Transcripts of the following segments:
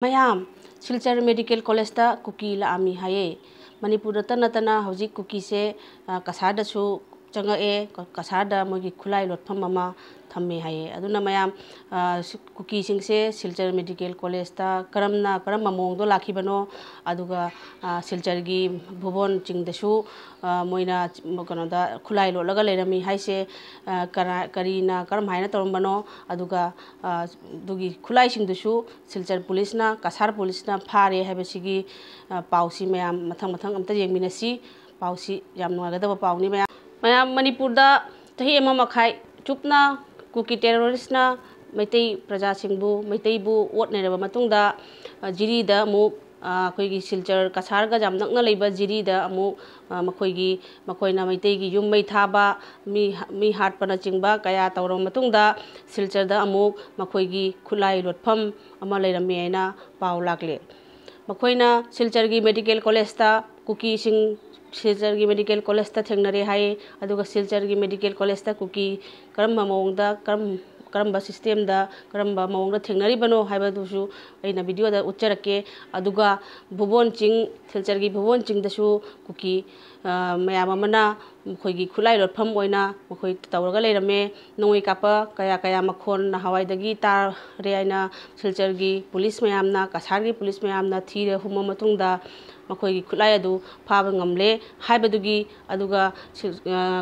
Mayam, Silchar Medical College ta Kuki la ami haye. Manipur ta natana hauji Kuki se kasada su changa kasada mogi khulai lotpham mama thamme haye. Aduna mayam Kuki sing se Silchar Medical College ta karam mamong do lakhi bano aduga Silchar gi bhubon chingda su moina mokanada khulai lo laga lerami haise karina karam haina torom bano aduga dugi khulai sing dusu Silchar police na kasar police na Phare habesigi pausi mayam mathang amta yengminasi pausi yam nuagada pauni mayam Manipur da tahi ema makhai chupna Kuki terrorist na maitai praja singbu maitai bu wot ne reba matungda jiri da mu koigi Silchar kasar ga jam nakna leiba jiri da amu makoina maitai gi yum mai thaba mi hat pana chingba kaya tawrong matungda Silchar da amu makoigi khulai lotpham ama leirami aina pau lakle makoina Silchar gi medical college ta Kuki sing Silchar gi medical college ta thengnare hai aduga Silchar gi medical college ta Kuki karamba mawongda karamba system da karamba mawongda thengnari bano haiba dusu aina video da ucharake aduga bhubon ching Silchar gi bhubon ching da su Kuki mayam amana mokhoigi khulai lotpham oina mokhoi tawraga leirame nongmei kapa kaya makhon na hawai dagi tar re aina Silchar gi police mayam na kasar gi police mayam na thire humma matungda makhoi khulai adu phaba ngamle haibadugi aduga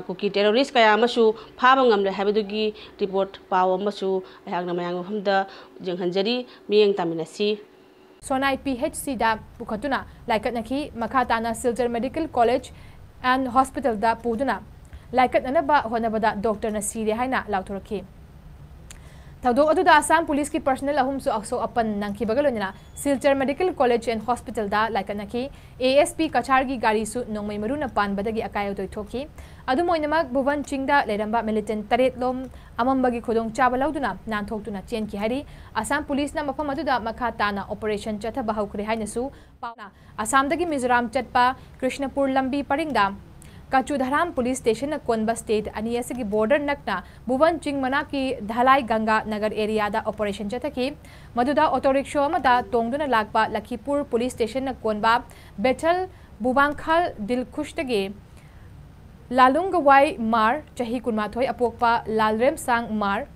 Kuki terrorist kaya amasu phaba ngamle haibadugi report paw amasu ayagna mayang hamda jenghanjari miyeng taminasi Sonai PHC da bukhatuna laikat naki makhatana Silchar Medical College and Hospital da puduna laikat nanaba honabada doctor na sire haina lauthoraki Tawdok adu da Assam Police ki personnel ahum su akso apan nangki bagalonina Silchar Medical College and Hospital da laikat naki ASP Kachar gi gari su Nongmei Maru na pan badagi akayo doi thoki adu moinamak Bhuvan Chingda leramba militant taret lom amambagi khodong chaba lauduna nanthokuna chen ki hari Assam Police na mafam adu da makhatana operation chatha bahukre haina su pauna Assam dagi Mizoram chatpa Krishnapur lambi paringda Kachudharam Police Station na Konba State ani asigi border nakna Bhuvan Ching mana ki Dhalai Ganga Nagar area da operation chathaki maduda auto rickshaw amada tongduna lakpa Lakhipur Police Station na Konba Bethel Bubankhal Dilkhush Lalungawai Mar chahi kunmathoi apokpa Lalrem Sang Mar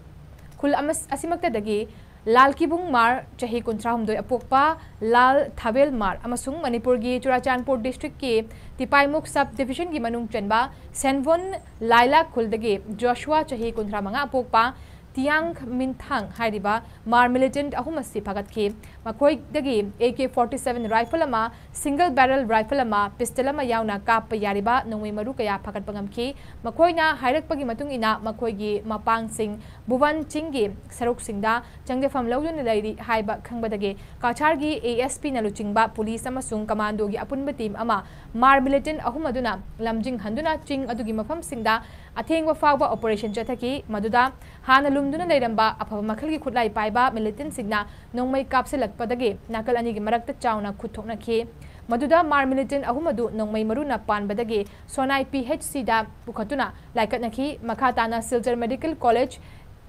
khul asimakta dagi Lal Kibung Mar chahi kuntrahumdoi apokpa Lal Thabel Mar amasung Manipur gi Churachandpur district ki Tipaimuk sub division gi manung chanba Senvon Laila khuldagi Joshua chahi kuntramanga apokpa Tiang Minthang hairiba Mar militant ahumasi phagatki makoi dagi AK-47 rifle ama single barrel rifle ama pistol ama yauna kap yariba Nongmei Maru kaya phagat pangamki makoina hairakpagi matung ina makoigi mapang sing Bhuvan Chinggi saruk singda changdefam laudun lairi haiba khangbadagi Kachar gi ASP na luchingba police amasung commando gi apunba team ama Mar militant ahumaduna lamjing handuna ching adugi mafam singda athengwa fawba operation chathaki maduda hana lumduna leiramba afaba makhalgi khutlai paiba militant signa Nongmei kapselakpadagi nakal ani gi marakta chauna khuthoknaki maduda Mar militant ahumadu Nongmei Maru na panbadagi Sonai PHC da bukhatuna laikatnaki makhatana Silchar Medical College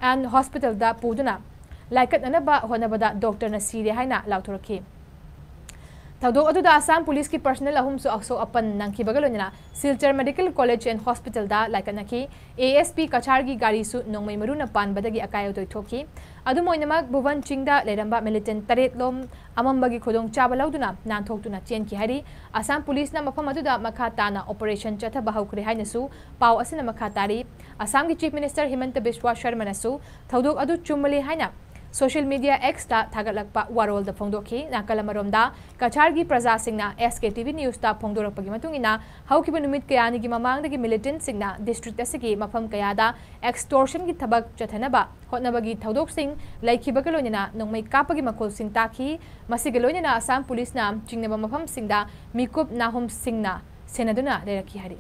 and Hospital da puduna laikat nanaba honabada doctor na sire haina lauthoraki Tawdok adu da Assam Police ki personnel ahum su akso apan nangki bagalonina Silchar Medical College and Hospital da laikanaki ASP Kachar gi gari su Nongmei Maru na pan badagi akayo doi thoki adu moinamak Bhuvan Chingda leramba militant taret lom amambagi khodong chaba lauduna nanthokuna chen ki hari Assam Police na mafam adu da makhatana operation chatha bahukre haina su paw asina makhatari Assam gi Chief Minister Himanta Biswa Sharma na su tawdok adu chumali haina Social media X ta thagalakpa warol da phongdokhi nakalamaromda Kachargi praja singna SKTV News ta phongdorakpagi matungina haukiba numit kayani gi mamangdagi militant singna district asigi mafam kayada extortion gi thabak chathanaba hotnabagi thaudok sing laikhibagalonina nongmei kapagi makol sing takhi masigalonina Assam Police na chingnaba mafam singda mikup nahum singna senaduna lerakhi hari